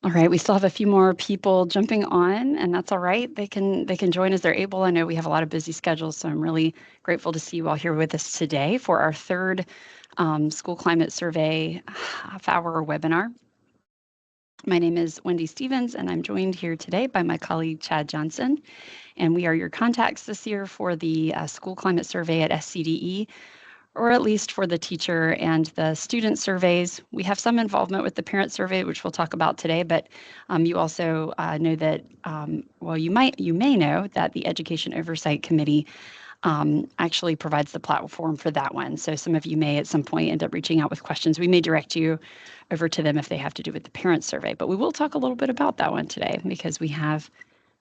All right, we still have a few more people jumping on, and that's all right. They can join as they're able. I know we have a lot of busy schedules, so I'm really grateful to see you all here with us today for our third school climate survey half-hour webinar. My name is Wendy Stevens, and I'm joined here today by my colleague Chad Johnson, and we are your contacts this year for the school climate survey at SCDE, or at least for the teacher and the student surveys. We have some involvement with the parent survey, which we'll talk about today, but you also know that, well, you may know that the Education Oversight Committee actually provides the platform for that one. So some of you may at some point end up reaching out with questions. We may direct you over to them if they have to do with the parent survey, but we will talk a little bit about that one today because we have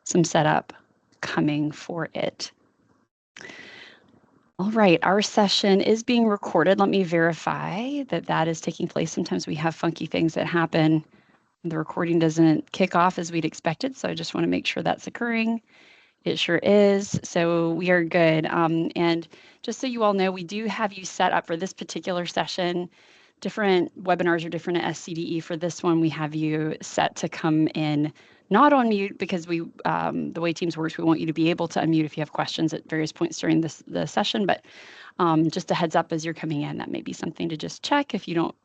some setup coming for it. All right, our session is being recorded. Let me verify that that is taking place. Sometimes we have funky things that happen. The recording doesn't kick off as we'd expected, so I just want to make sure that's occurring. It sure is, so we are good. And just so you all know, we do have you set up for this particular session. Different webinars are different at SCDE. For this one, we have you set to come in not on mute because we, the way Teams works, we want you to be able to unmute if you have questions at various points during the session. But just a heads up as you're coming in, that may be something to just check if you don't,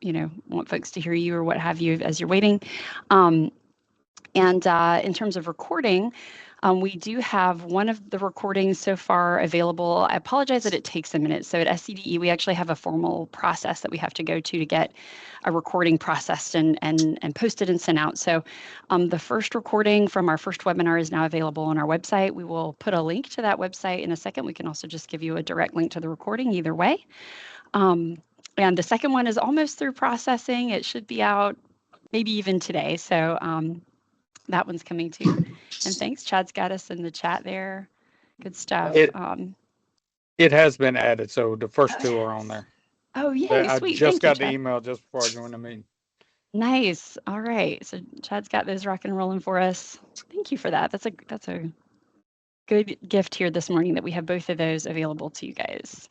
want folks to hear you or what have you as you're waiting. And in terms of recording, we do have one of the recordings so far available. I apologize that it takes a minute. So at SCDE, we actually have a formal process that we have to go to get a recording processed and posted and sent out. So the first recording from our first webinar is now available on our website. We will put a link to that website in a second. We can also just give you a direct link to the recording either way. And the second one is almost through processing. It should be out maybe even today. So that one's coming too. And thanks, Chad's got us in the chat there. Good stuff. It has been added, so the first two are on there. Oh, yay, sweet. I just got the email just before I joined the meeting. Nice. All right. So Chad's got those rock and rolling for us. Thank you for that. That's a good gift here this morning that we have both of those available to you guys.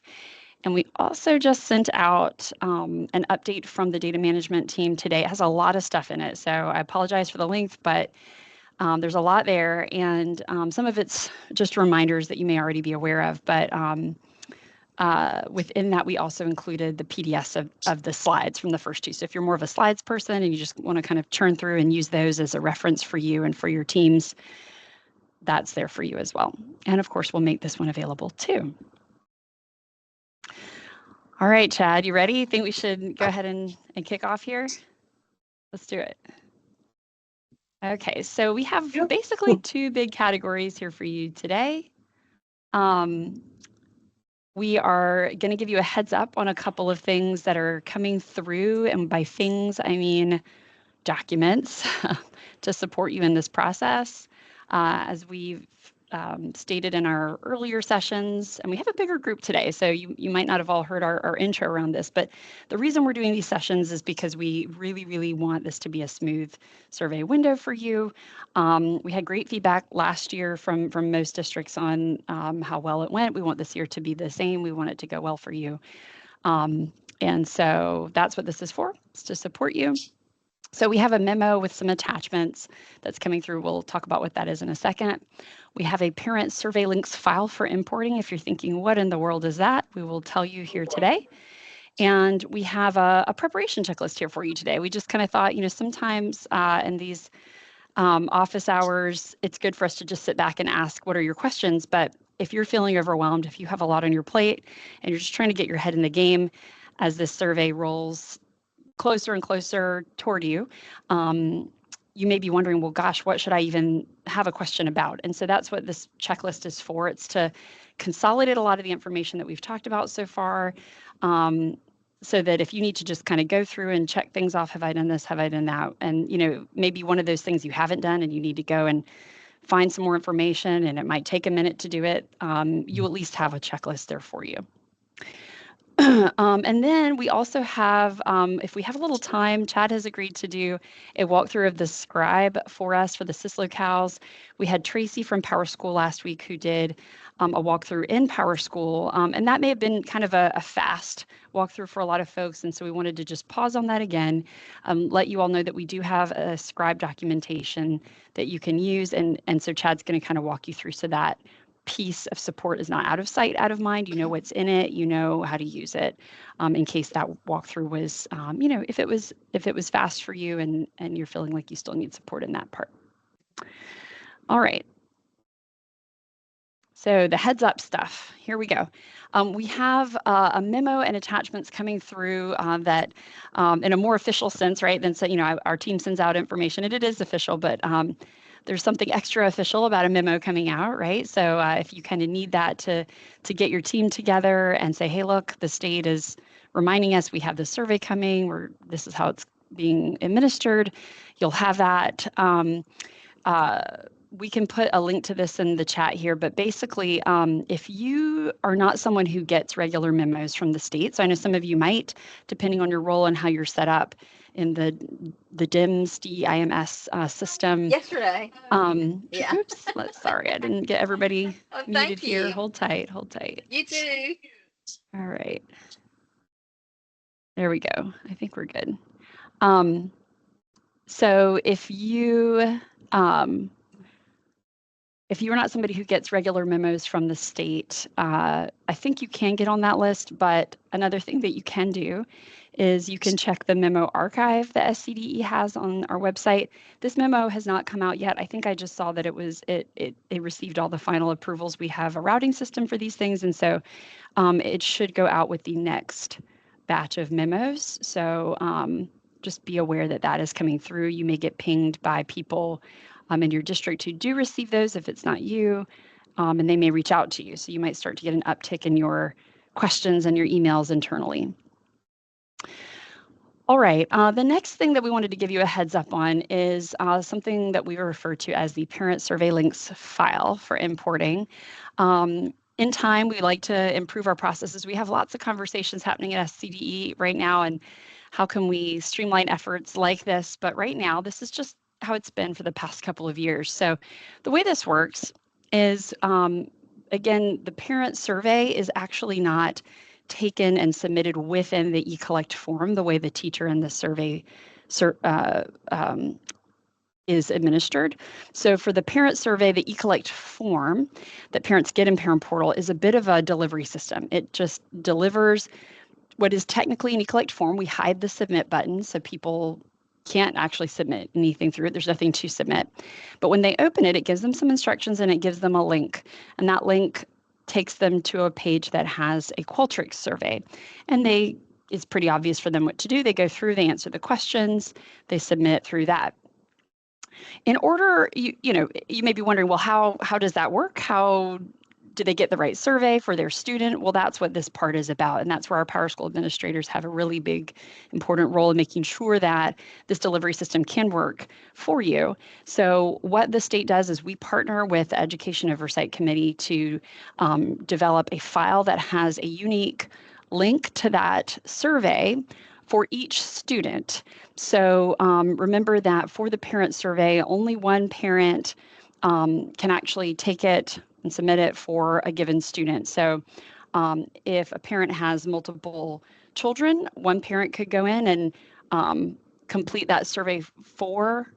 And we also just sent out an update from the data management team today. It has a lot of stuff in it, so I apologize for the length, but there's a lot there, and some of it's just reminders that you may already be aware of, but within that, we also included the PDFs of the slides from the first two. So if you're more of a slides person and you just want to kind of churn through and use those as a reference for you and for your teams, that's there for you as well. And of course, we'll make this one available too. All right, Chad, you ready? Think we should go ahead and kick off here? Let's do it. Okay, so we have basically two big categories here for you today. We are going to give you a heads up on a couple of things that are coming through, and by things, I mean documents to support you in this process. As we've stated in our earlier sessions, and we have a bigger group today, so you might not have all heard our intro around this, but the reason we're doing these sessions is because we really, really want this to be a smooth survey window for you. We had great feedback last year from most districts on how well it went. We want this year to be the same. We want it to go well for you. And so that's what this is for. It's to support you. So we have a memo with some attachments that's coming through. We'll talk about what that is in a second. We have a parent survey links file for importing. If you're thinking, what in the world is that? We will tell you here today. And we have a preparation checklist here for you today. We just kind of thought, sometimes in these office hours, it's good for us to just sit back and ask, what are your questions? But if you're feeling overwhelmed, if you have a lot on your plate and you're just trying to get your head in the game as this survey rolls closer and closer toward you, you may be wondering, well, gosh, what should I even have a question about? And so that's what this checklist is for. It's to consolidate a lot of the information that we've talked about so far, so that if you need to just kind of go through and check things off, have I done this, have I done that? And, maybe one of those things you haven't done and you need to go and find some more information and it might take a minute to do it, you at least have a checklist there for you. And then we also have, if we have a little time, Chad has agreed to do a walkthrough of the scribe for us for the SysLocals. We had Tracy from Power School last week who did a walkthrough in Power School, and that may have been kind of a fast walkthrough for a lot of folks. And so we wanted to just pause on that again, let you all know that we do have a scribe documentation that you can use. And so Chad's going to kind of walk you through so that piece of support is not out of sight, out of mind. You know what's in it, you know how to use it, in case that walkthrough was, if it was fast for you and you're feeling like you still need support in that part. All right. So the heads up stuff, here we go. We have a memo and attachments coming through that in a more official sense, right? Than, our team sends out information and it is official, but there's something extra official about a memo coming out, right? So if you kind of need that to get your team together and say, hey, look, the state is reminding us we have this survey coming, this is how it's being administered, you'll have that. We can put a link to this in the chat here, but basically, if you are not someone who gets regular memos from the state, so I know some of you might, depending on your role and how you're set up in the DIMS system. Yesterday. Yeah. Oops, sorry, I didn't get everybody muted here. Hold tight. You too. All right. There we go. I think we're good. So if you're not somebody who gets regular memos from the state, I think you can get on that list. But another thing that you can do is you can check the memo archive that SCDE has on our website. This memo has not come out yet. I think I just saw that it received all the final approvals. We have a routing system for these things, and so it should go out with the next batch of memos. So just be aware that that is coming through. You may get pinged by people in your district who do receive those if it's not you, and they may reach out to you. So you might start to get an uptick in your questions and your emails internally. All right, the next thing that we wanted to give you a heads up on is something that we refer to as the parent survey links file for importing. In time, we like to improve our processes. We have lots of conversations happening at SCDE right now, and how can we streamline efforts like this? But right now, this is just how it's been for the past couple of years. So the way this works is, again, the parent survey is actually not taken and submitted within the eCollect form the way the teacher in the survey is administered. So for the parent survey, the eCollect form that parents get in Parent Portal is a bit of a delivery system. It just delivers what is technically an eCollect form. We hide the submit button so people can't actually submit anything through it. There's nothing to submit. But when they open it, it gives them some instructions and it gives them a link. And that link takes them to a page that has a Qualtrics survey. And it's pretty obvious for them what to do. They go through, they answer the questions, they submit through that. In order, you may be wondering, well, how does that work? How do they get the right survey for their student? Well, that's what this part is about. And that's where our Power School administrators have a really big, important role in making sure that this delivery system can work for you. So what the state does is we partner with the Education Oversight Committee to develop a file that has a unique link to that survey for each student. So remember that for the parent survey, only one parent can actually take it and submit it for a given student. So if a parent has multiple children, one parent could go in and complete that survey for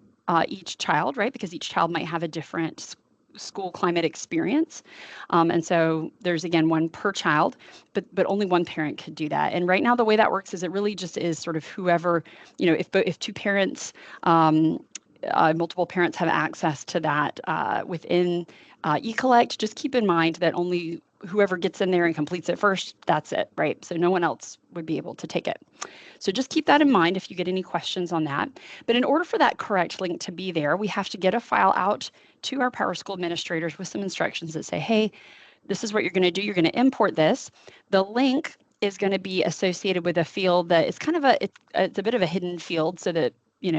each child, right? Because each child might have a different school climate experience. And so there's, again, one per child, but only one parent could do that. And right now, the way that works is it really just is sort of whoever, if two parents, multiple parents have access to that within eCollect, just keep in mind that only whoever gets in there and completes it first, that's it, right? So no one else would be able to take it. So just keep that in mind if you get any questions on that. But in order for that correct link to be there, we have to get a file out to our Power School administrators with some instructions that say, hey, this is what you're going to do. You're going to import this. The link is going to be associated with a field that is kind of it's a bit of a hidden field so that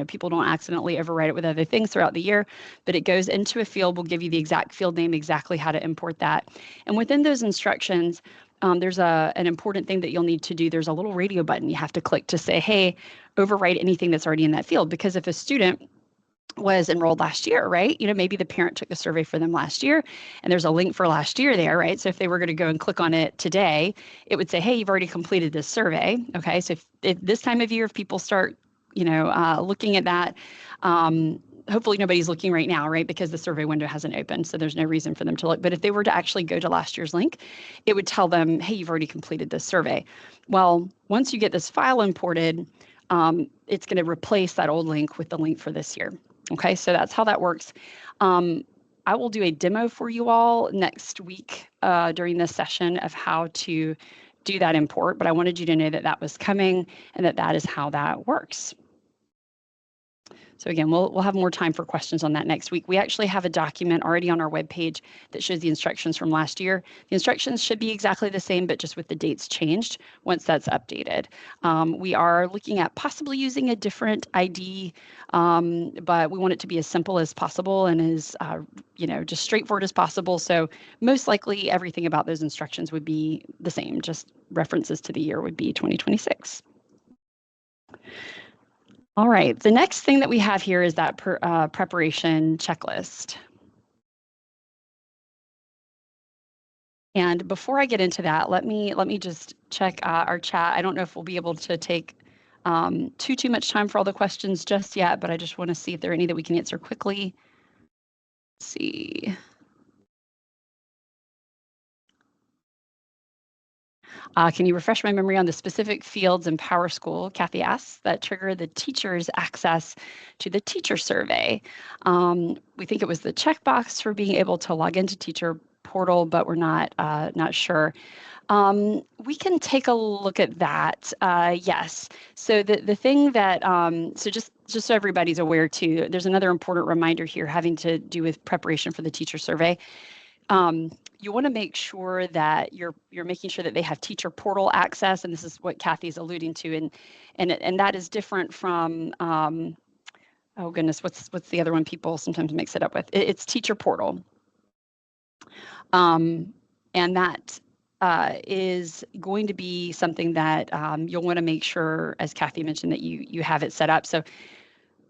people don't accidentally overwrite it with other things throughout the year, but it goes into a field. We'll give you the exact field name, exactly how to import that. And within those instructions, there's an important thing that you'll need to do. There's a little radio button you have to click to say, hey, overwrite anything that's already in that field. Because if a student was enrolled last year, right? Maybe the parent took the survey for them last year and there's a link for last year there, right? So if they were going to go and click on it today, it would say, hey, you've already completed this survey. Okay. So if this time of year, if people start, looking at that, hopefully nobody's looking right now, right? Because the survey window hasn't opened. So there's no reason for them to look. But if they were to actually go to last year's link, it would tell them, hey, you've already completed this survey. Well, once you get this file imported, it's going to replace that old link with the link for this year. Okay, so that's how that works. I will do a demo for you all next week during this session of how to do that import, but I wanted you to know that that was coming and that that is how that works. So again, we'll have more time for questions on that next week. We actually have a document already on our webpage that shows the instructions from last year. The instructions should be exactly the same, but just with the dates changed once that's updated. We are looking at possibly using a different ID, but we want it to be as simple as possible and as just straightforward as possible. So most likely everything about those instructions would be the same, just references to the year would be 2026. All right, the next thing that we have here is that preparation checklist. And before I get into that, let me just check our chat. I don't know if we'll be able to take too much time for all the questions just yet, but I just want to see if there are any that we can answer quickly. Let's see. Can you refresh my memory on the specific fields in PowerSchool, Kathy asks, that trigger the teacher's access to the teacher survey? We think it was the checkbox for being able to log into teacher portal, but we're not sure. We can take a look at that. Yes. So the thing that, so just so everybody's aware too, there's another important reminder here having to do with preparation for the teacher survey. You want to make sure that you're making sure that they have teacher portal access, and this is what Kathy's alluding to, and that is different from oh goodness, what's the other one people sometimes mix it up with? It's teacher portal, and that is going to be something that you'll want to make sure, as Kathy mentioned, that you have it set up. So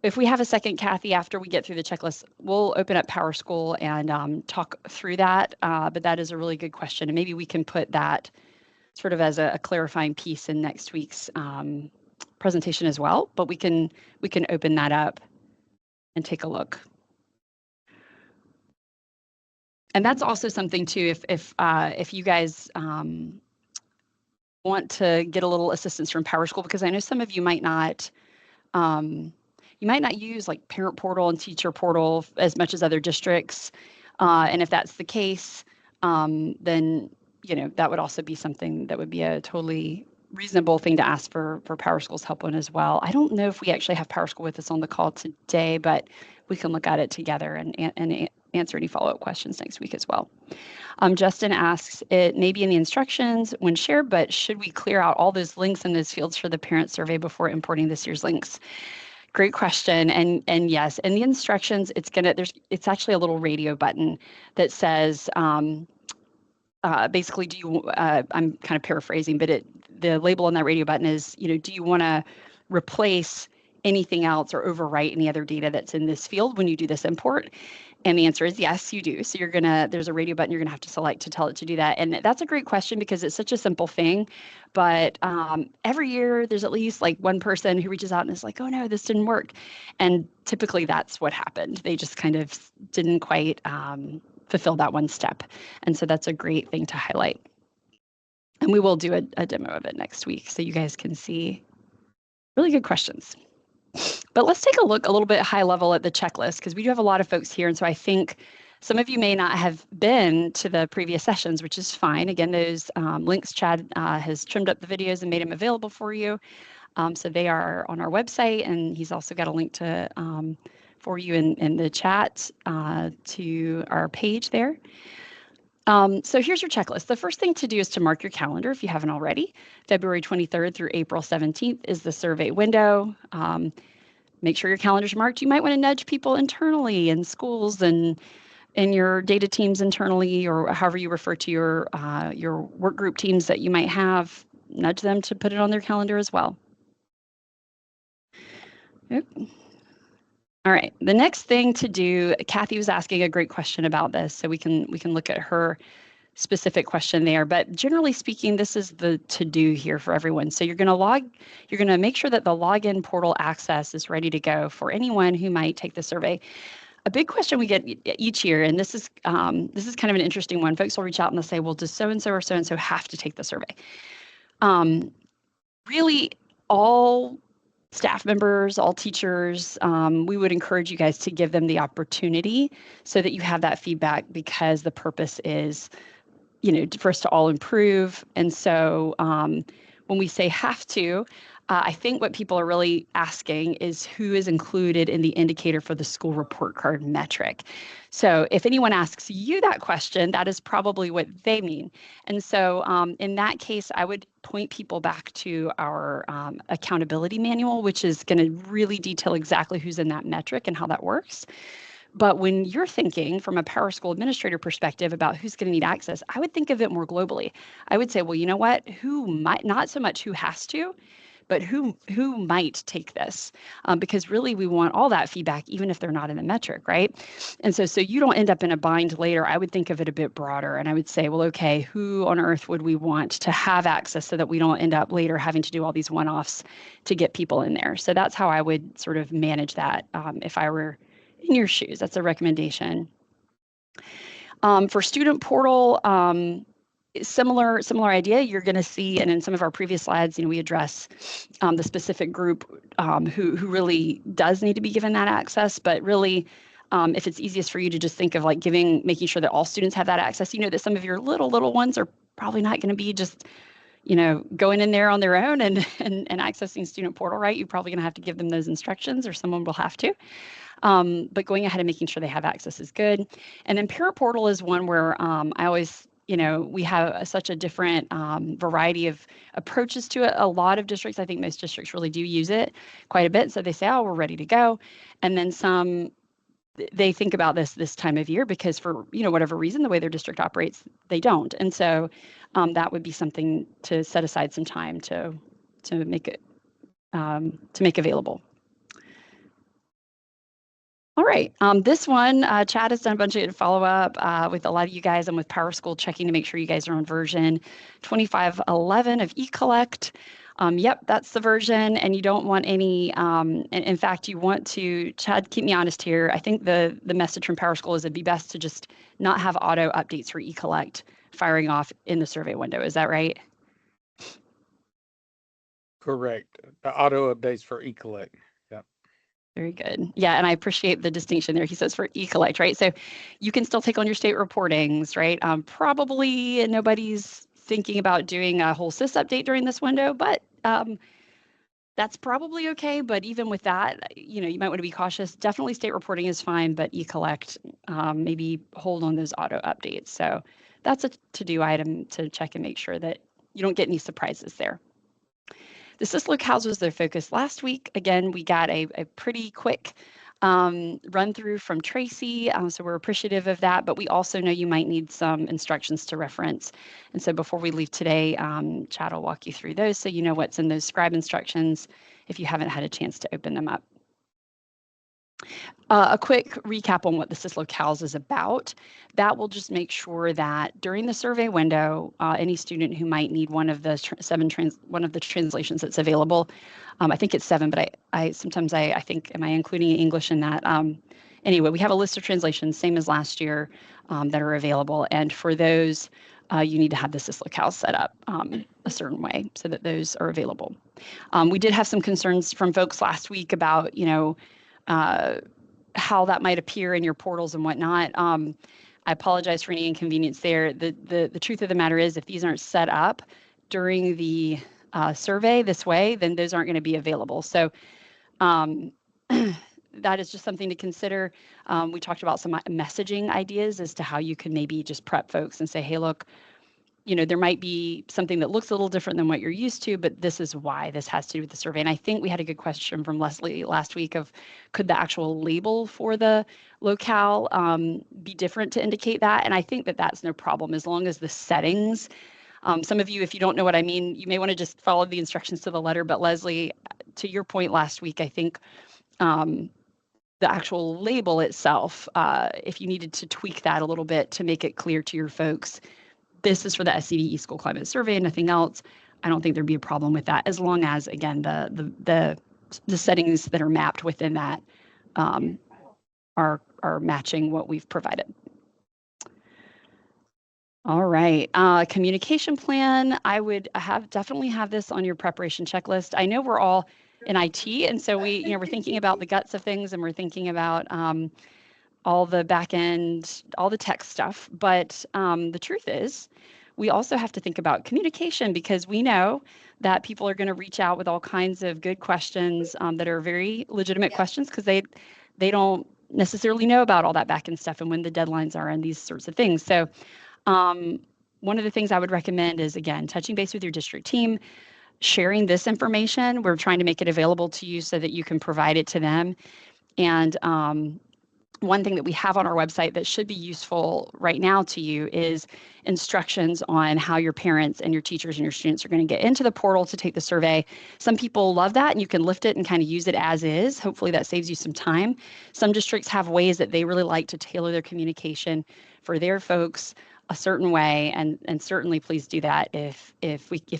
if we have a second, Kathy, after we get through the checklist, we'll open up PowerSchool and talk through that. But that is a really good question. And maybe we can put that sort of as a clarifying piece in next week's presentation as well. But we can open that up and take a look. And that's also something too, if you guys want to get a little assistance from PowerSchool, because I know some of you might not use like parent portal and teacher portal as much as other districts. And if that's the case, then, that would also be something that would be a totally reasonable thing to ask for PowerSchool's help on as well. I don't know if we actually have PowerSchool with us on the call today, but we can look at it together and answer any follow-up questions next week as well. Justin asks, it may be in the instructions when shared, but should we clear out all those links in those fields for the parent survey before importing this year's links? Great question. And yes, in the instructions, it's actually a little radio button that says, basically, I'm kind of paraphrasing, but the label on that radio button is, do you want to replace anything else or overwrite any other data that's in this field when you do this import? And the answer is yes, you do. So there's a radio button you're gonna have to select to tell it to do that. And that's a great question because it's such a simple thing. But every year there's at least like one person who reaches out and is like, oh no, this didn't work. And typically that's what happened. They just kind of didn't quite fulfill that one step. And so that's a great thing to highlight. And we will do a demo of it next week so you guys can see. Really good questions. But let's take a look a little bit high level at the checklist because we do have a lot of folks here. And so I think some of you may not have been to the previous sessions, which is fine. Again, those links, Chad has trimmed up the videos and made them available for you. So they are on our website, and he's also got a link to for you in the chat to our page there. So here's your checklist. The first thing to do is to mark your calendar if you haven't already. February 23rd through April 17th is the survey window. Make sure your calendar's marked. You might want to nudge people internally in schools and in your data teams internally, or however you refer to your work group teams that you might have, nudge them to put it on their calendar as well. Yep. All right, the next thing to do, Kathy was asking a great question about this, so we can look at her specific question there. But generally speaking, this is the to-do here for everyone. So you're going to make sure that the login portal access is ready to go for anyone who might take the survey. A big question we get each year, and this is kind of an interesting one. Folks will reach out and they'll say, well, does so-and-so or so-and-so have to take the survey? Really, all staff members, all teachers, we would encourage you guys to give them the opportunity so that you have that feedback, because the purpose is, for us to all improve. And so when we say have to, I think what people are really asking is who is included in the indicator for the school report card metric. So if anyone asks you that question, that is probably what they mean. And so in that case, I would point people back to our accountability manual, which is going to really detail exactly who's in that metric and how that works. But when you're thinking from a PowerSchool administrator perspective about who's going to need access, I would think of it more globally. I would say, well, you know what? Who might, not so much who has to, but who might take this? Because really we want all that feedback, even if they're not in the metric, right? And so you don't end up in a bind later. I would think of it a bit broader, and I would say, well, okay, who on earth would we want to have access so that we don't end up later having to do all these one-offs to get people in there? So that's how I would sort of manage that if I were in your shoes. That's a recommendation. For student portal, similar idea. You're going to see, and in some of our previous slides, we address the specific group who really does need to be given that access. But really, if it's easiest for you to just think of like making sure that all students have that access, that some of your little ones are probably not going to be just going in there on their own and accessing student portal, right? You're probably going to have to give them those instructions, or someone will have to. But going ahead and making sure they have access is good. And then Paraportal is one where I always, we have such a different variety of approaches to it. A lot of districts, I think most districts really do use it quite a bit. So they say, oh, we're ready to go. And then some, they think about this time of year because for, whatever reason, the way their district operates, they don't. And so that would be something to set aside some time to make it, to make available. All right, this one, Chad has done a bunch of follow-up with a lot of you guys and with PowerSchool, checking to make sure you guys are on version 2511 of eCollect. Yep, that's the version, and you don't want any, in fact, you want to, Chad, keep me honest here, I think the message from PowerSchool is it'd be best to just not have auto updates for eCollect firing off in the survey window. Is that right? Correct. The auto updates for eCollect. Very good. Yeah, and I appreciate the distinction there. He says for eCollect, right? So you can still take on your state reportings, right? Probably nobody's thinking about doing a whole SIS update during this window, but that's probably okay. But even with that, you might want to be cautious. Definitely state reporting is fine, but eCollect, maybe hold on those auto updates. So that's a to-do item to check and make sure that you don't get any surprises there. The SIS locales was their focus last week. Again, we got a pretty quick run through from Tracy, so we're appreciative of that, but we also know you might need some instructions to reference. And so before we leave today, Chad will walk you through those so you know what's in those scribe instructions if you haven't had a chance to open them up. A quick recap on what the SIS locales is about. That will just make sure that during the survey window, any student who might need one of the one of the translations that's available, I think it's 7, but I sometimes I think, am I including English in that? Anyway, we have a list of translations, same as last year, that are available, and for those, you need to have the SIS locale set up a certain way so that those are available. We did have some concerns from folks last week about, how that might appear in your portals and whatnot. I apologize for any inconvenience there. The truth of the matter is, if these aren't set up during the survey this way, then those aren't going to be available. So that is just something to consider. We talked about some messaging ideas as to how you can maybe just prep folks and say, hey, look, there might be something that looks a little different than what you're used to, but this is why this has to do with the survey. And I think we had a good question from Leslie last week of, could the actual label for the locale be different to indicate that? And I think that that's no problem as long as the settings. Some of you, if you don't know what I mean, you may want to just follow the instructions to the letter. But Leslie, to your point last week, I think the actual label itself, if you needed to tweak that a little bit to make it clear to your folks, this is for the SCD School Climate Survey and nothing else, I don't think there'd be a problem with that, as long as, again, the settings that are mapped within that are matching what we've provided. All right, communication plan. I would definitely have this on your preparation checklist. I know we're all in IT, and so we're thinking about the guts of things, and we're thinking about all the back end, all the tech stuff. But the truth is, we also have to think about communication, because we know that people are going to reach out with all kinds of good questions that are very legitimate questions, because they don't necessarily know about all that back end stuff and when the deadlines are and these sorts of things. So one of the things I would recommend is, again, touching base with your district team, sharing this information. We're trying to make it available to you so that you can provide it to them. And one thing that we have on our website that should be useful right now to you is instructions on how your parents and your teachers and your students are going to get into the portal to take the survey. Some people love that, and you can lift it and kind of use it as is. Hopefully that saves you some time. Some districts have ways that they really like to tailor their communication for their folks a certain way, and certainly please do that if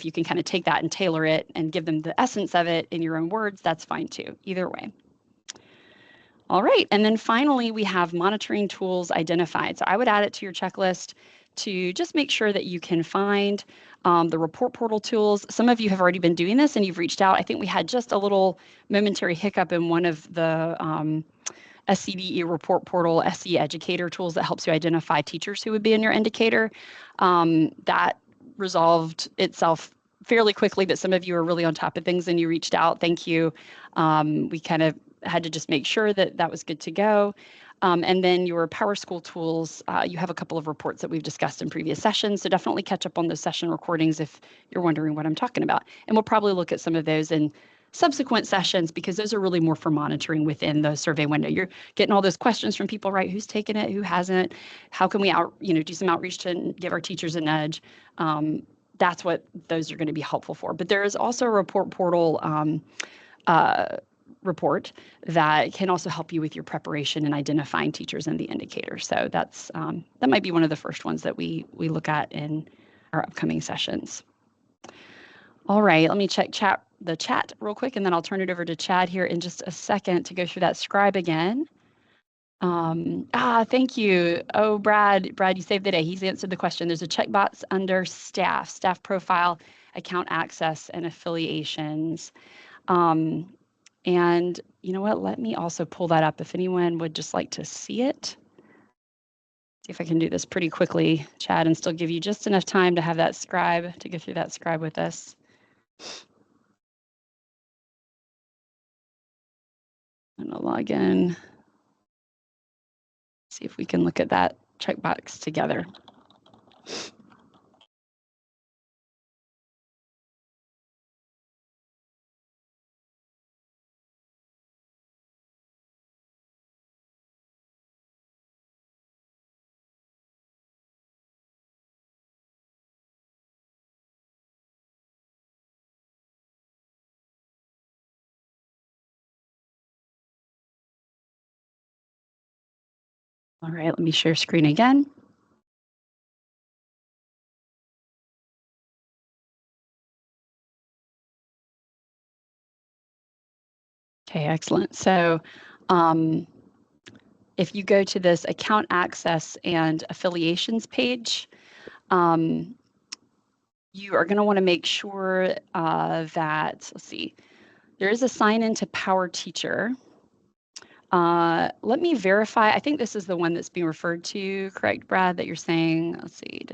you can kind of take that and tailor it and give them the essence of it in your own words. That's fine too, either way. All right, and then finally we have monitoring tools identified. So I would add it to your checklist to just make sure that you can find the report portal tools. Some of you have already been doing this and you've reached out. I think we had just a little momentary hiccup in one of the SCDE report portal SE educator tools that helps you identify teachers who would be in your indicator. That resolved itself fairly quickly, but some of you are really on top of things and you reached out. Thank you. We kind of had to just make sure that that was good to go. And then your PowerSchool tools, you have a couple of reports that we've discussed in previous sessions, so definitely catch up on those session recordings if you're wondering what I'm talking about. And we'll probably look at some of those in subsequent sessions, because those are really more for monitoring within the survey window. You're getting all those questions from people, right? Who's taken it, who hasn't? How can we do some outreach to give our teachers a nudge? That's what those are going to be helpful for. But there is also a report portal report that can also help you with your preparation and identifying teachers in the indicator. So that's that might be one of the first ones that we look at in our upcoming sessions. All right, let me check the chat real quick, and then I'll turn it over to Chad here in just a second to go through that scribe again. Thank you. Oh, Brad, you saved the day. He's answered the question. There's a checkbox under staff profile, account access, and affiliations. And you know what? Let me also pull that up if anyone would just like to see it. See if I can do this pretty quickly, Chad, and still give you just enough time to have that scribe, to go through that scribe with us. I'm gonna log in. See if we can look at that checkbox together. All right, let me share screen again. Okay, excellent. So if you go to this account access and affiliations page, you are going to want to make sure that, let's see, there is a sign in to Power Teacher. Let me verify. I think this is the one that's being referred to, correct, Brad, that you're saying? Let's see.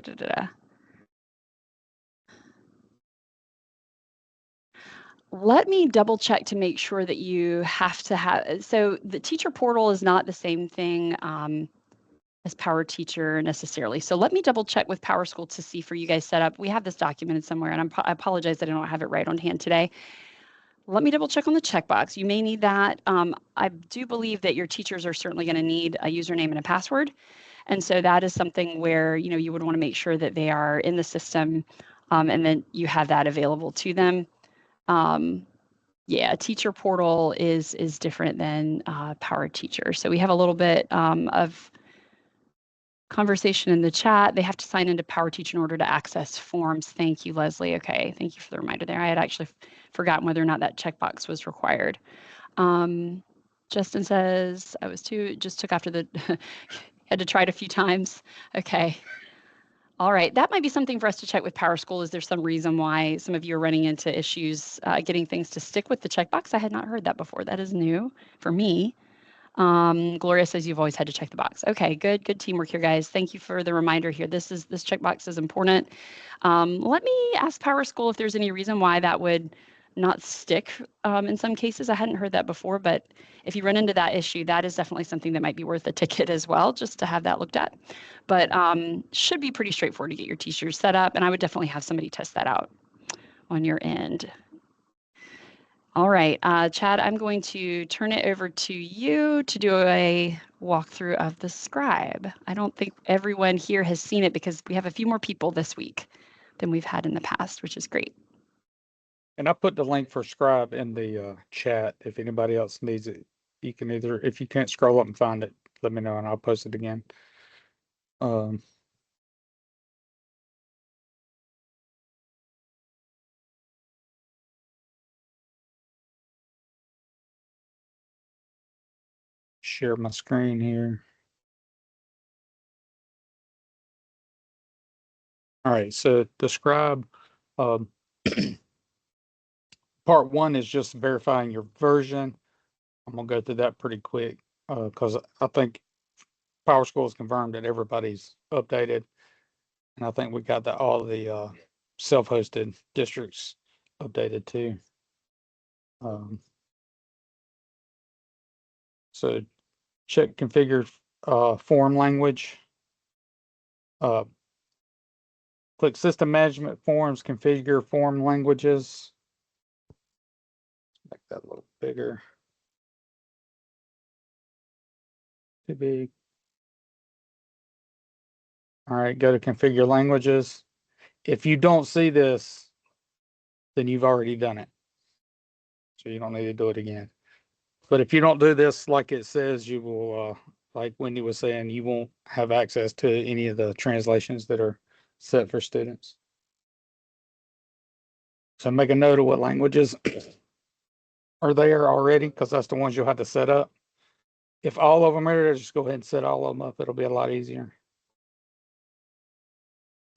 Let me double check to make sure that you have to have, so the teacher portal is not the same thing as Power Teacher necessarily. So let me double check with PowerSchool to see for you guys set up. We have this documented somewhere, and I apologize that I don't have it right on hand today. Let me double check on the checkbox. You may need that. I do believe that your teachers are certainly going to need a username and a password. And so that is something where, you would want to make sure that they are in the system, and then you have that available to them. Yeah, Teacher Portal is different than Power Teacher. So we have a little bit of conversation in the chat. They have to sign into Power Teacher in order to access forms. Thank you, Leslie. Okay, thank you for the reminder there. I had actually forgotten whether or not that checkbox was required. Justin says, just took after the, had to try it a few times. Okay. All right, that might be something for us to check with PowerSchool. Is there some reason why some of you are running into issues getting things to stick with the checkbox? I had not heard that before. That is new for me. Gloria says you've always had to check the box. Okay, good teamwork here, guys. Thank you for the reminder here. This checkbox is important. Let me ask PowerSchool if there's any reason why that would not stick in some cases. I hadn't heard that before, but if you run into that issue, that is definitely something that might be worth a ticket as well, just to have that looked at. But should be pretty straightforward to get your teachers set up, and I would definitely have somebody test that out on your end. All right, Chad, I'm going to turn it over to you to do a walkthrough of the Scribe. I don't think everyone here has seen it because we have a few more people this week than we've had in the past, which is great. And I put the link for Scribe in the chat. If anybody else needs it, you can either, if you can't scroll up and find it, let me know and I'll post it again. Share my screen here. All right, so the Scribe, part one is just verifying your version. I'm gonna go through that pretty quick because I think PowerSchool has confirmed that everybody's updated, and I think we got all the self-hosted districts updated too. So check configure form language. Click System Management Forms, configure form languages. Make that a little bigger. Too big. All right, go to configure languages. If you don't see this, then you've already done it. So you don't need to do it again. But if you don't do this like it says, you will, like Wendy was saying, you won't have access to any of the translations that are set for students. So make a note of what languages are there already, because that's the ones you'll have to set up. If all of them are there, just go ahead and set all of them up. It'll be a lot easier.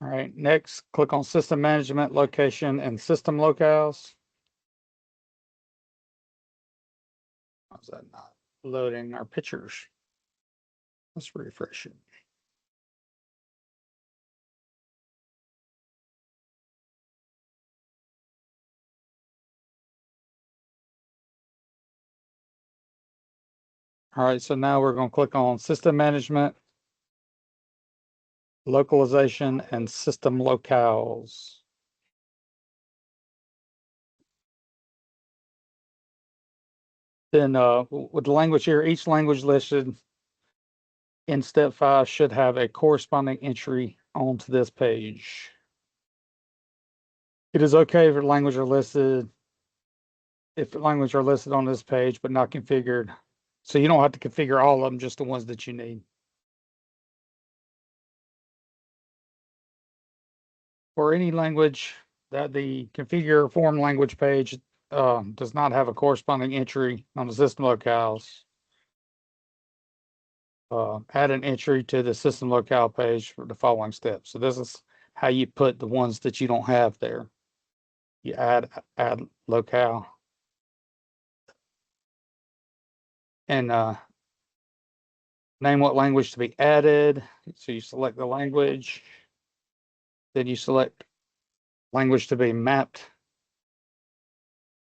All right, next, click on System Management, Location, and System Locales. How's that not loading our pictures? Let's refresh it. All right, so now we're going to click on System Management, Localization, and System Locales. Then with the language here, each language listed in step 5 should have a corresponding entry onto this page. It is okay if languages are listed on this page, but not configured. So you don't have to configure all of them, just the ones that you need. For any language that the configure form language page does not have a corresponding entry on the system locales, add an entry to the system locale page for the following steps. So this is how you put the ones that you don't have there. You add locale and name what language to be added. So you select the language, then you select language to be mapped.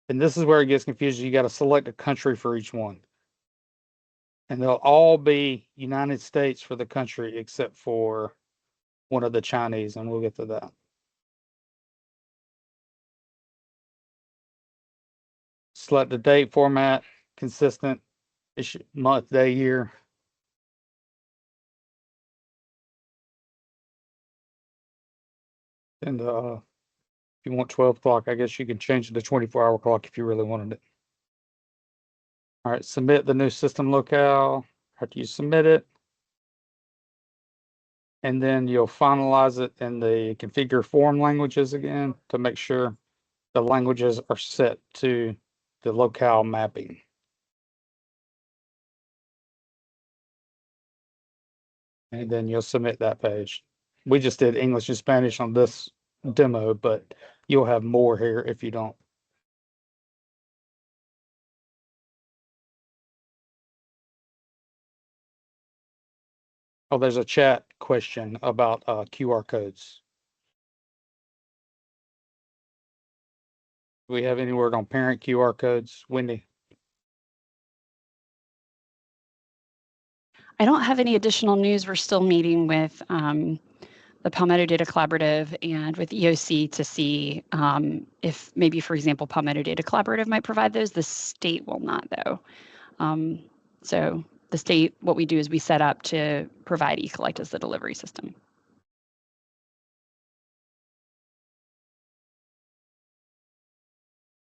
And this is where it gets confusing. You got to select a country for each one. And they'll all be United States for the country except for one of the Chinese, and we'll get to that. Select the date format, consistent, issue, month, day, year. And if you want 12 o'clock, I guess you can change it to 24-hour clock if you really wanted it. All right, submit the new system locale. After you submit it, and then you'll finalize it in the configure form languages again to make sure the languages are set to the locale mapping. And then you'll submit that page. We just did English and Spanish on this demo, but you'll have more here if you don't. Oh, there's a chat question about QR codes. Do we have any word on parent QR codes, Wendy? I don't have any additional news. We're still meeting with the Palmetto Data Collaborative and with EOC to see if maybe, for example, Palmetto Data Collaborative might provide those. The state will not, though. So the state, what we do is we set up to provide eCollect as the delivery system.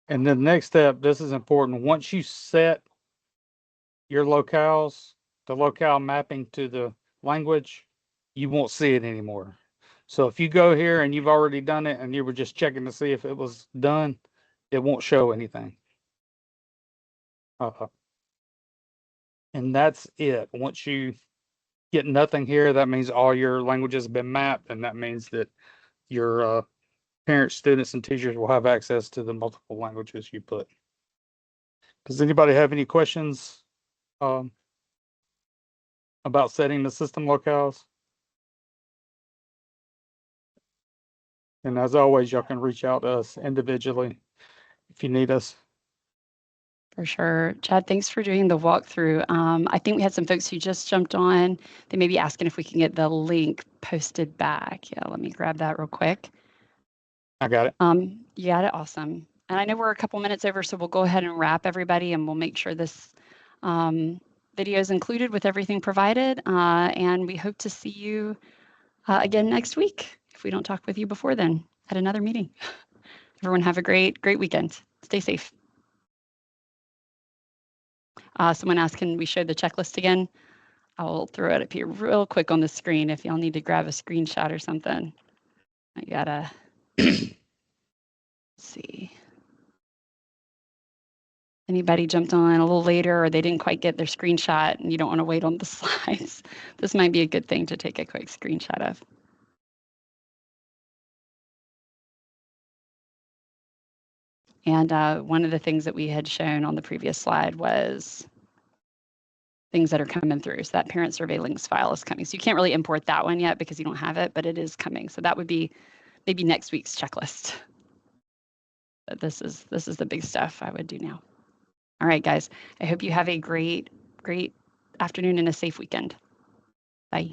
And then the next step, this is important. Once you set your locales, the locale mapping to the language, you won't see it anymore. So if you go here and you've already done it and you were just checking to see if it was done, it won't show anything. And that's it. Once you get nothing here, that means all your languages have been mapped, and that means that your parents, students, and teachers will have access to the multiple languages you put. Does anybody have any questions about setting the system locales? And as always, y'all can reach out to us individually if you need us. For sure. Chad, thanks for doing the walkthrough. I think we had some folks who just jumped on. They may be asking if we can get the link posted back. Yeah, let me grab that real quick. I got it. You got it. Awesome. And I know we're a couple minutes over, so we'll go ahead and wrap everybody, and we'll make sure this video is included with everything provided. And we hope to see you again next week, if we don't talk with you before then, at another meeting. Everyone have a great weekend. Stay safe. Someone asked, can we show the checklist again? I'll throw it up here real quick on the screen if y'all need to grab a screenshot or something. I gotta see. Anybody jumped on a little later or they didn't quite get their screenshot and you don't want to wait on the slides, this might be a good thing to take a quick screenshot of. And one of the things that we had shown on the previous slide was things that are coming through. So that parent survey links file is coming. So you can't really import that one yet because you don't have it, but it is coming. So that would be maybe next week's checklist. But this is the big stuff I would do now. All right, guys, I hope you have a great afternoon and a safe weekend. Bye.